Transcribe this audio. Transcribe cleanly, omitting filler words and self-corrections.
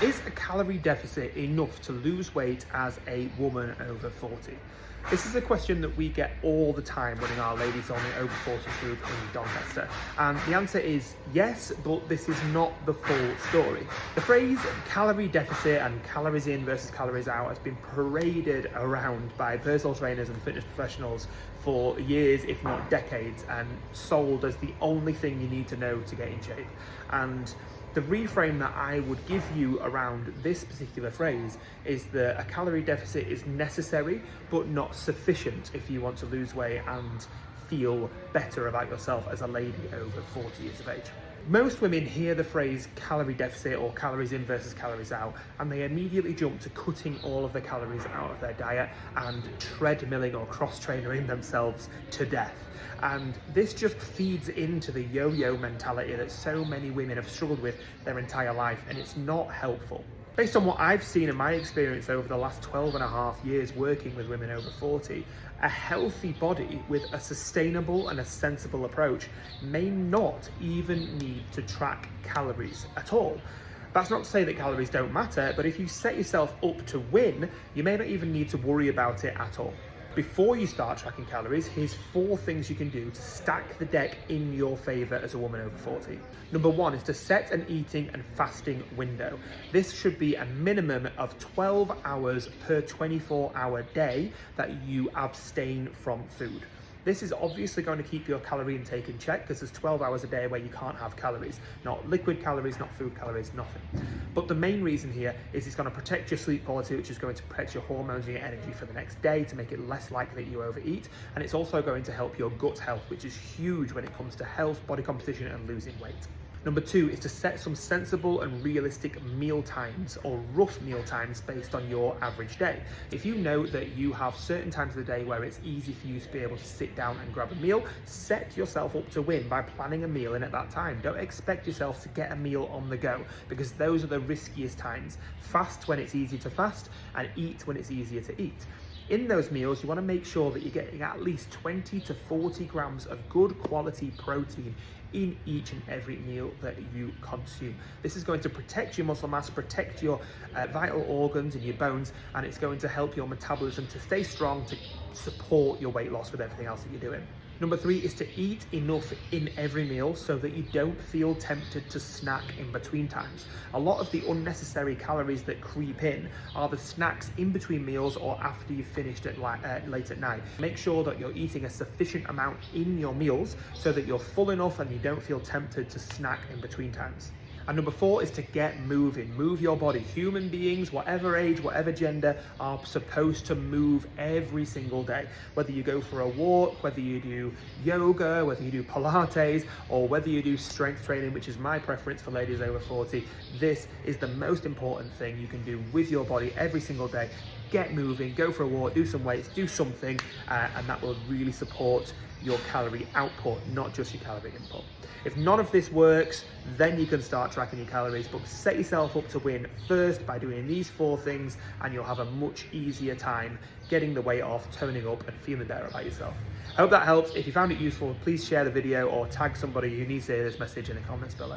Is a calorie deficit enough to lose weight as a woman over 40? This is a question that we get all the time running our Ladies Only Over 40s group in Doncaster. And the answer is yes, but this is not the full story. The phrase calorie deficit and calories in versus calories out has been paraded around by personal trainers and fitness professionals for years, if not decades, and sold as the only thing you need to know to get in shape. And the reframe that I would give you around this particular phrase is that a calorie deficit is necessary but not sufficient if you want to lose weight and feel better about yourself as a lady over 40 years of age. Most women hear the phrase calorie deficit or calories in versus calories out, and they immediately jump to cutting all of the calories out of their diet and treadmilling or cross-trainering themselves to death. And this just feeds into the yo-yo mentality that so many women have struggled with their entire life, and it's not helpful. Based on what I've seen in my experience over the last 12.5 years working with women over 40, a healthy body with a sustainable and a sensible approach may not even need to track calories at all. That's not to say that calories don't matter, but if you set yourself up to win, you may not even need to worry about it at all. Before you start tracking calories, here's 4 things you can do to stack the deck in your favor as a woman over 40. Number 1 is to set an eating and fasting window. This should be a minimum of 12 hours per 24-hour day that you abstain from food. This is obviously going to keep your calorie intake in check because there's 12 hours a day where you can't have calories. Not liquid calories, not food calories, nothing. But the main reason here is it's going to protect your sleep quality, which is going to protect your hormones and your energy for the next day to make it less likely that you overeat. And it's also going to help your gut health, which is huge when it comes to health, body composition, and losing weight. Number 2 is to set some sensible and realistic meal times or rough meal times based on your average day. If you know that you have certain times of the day where it's easy for you to be able to sit down and grab a meal, set yourself up to win by planning a meal in at that time. Don't expect yourself to get a meal on the go because those are the riskiest times. Fast when it's easy to fast and eat when it's easier to eat. In those meals, you want to make sure that you're getting at least 20 to 40 grams of good quality protein in each and every meal that you consume. This is going to protect your muscle mass, protect your vital organs and your bones, and it's going to help your metabolism to stay strong to support your weight loss with everything else that you're doing. Number 3 is to eat enough in every meal so that you don't feel tempted to snack in between times. A lot of the unnecessary calories that creep in are the snacks in between meals or after you've finished at late at night. Make sure that you're eating a sufficient amount in your meals so that you're full enough and you don't feel tempted to snack in between times. And number 4 is to get moving. Move your body. Human beings, whatever age, whatever gender, are supposed to move every single day. Whether you go for a walk, whether you do yoga, whether you do Pilates, or whether you do strength training, which is my preference for ladies over 40, this is the most important thing you can do with your body every single day. Get moving, go for a walk, do some weights, do something, and that will really support your calorie output, not just your calorie input. If none of this works, then you can start tracking your calories, but set yourself up to win first by doing these 4 things, and you'll have a much easier time getting the weight off, toning up, and feeling better about yourself. I hope that helps. If you found it useful, please share the video or tag somebody who needs to hear this message in the comments below.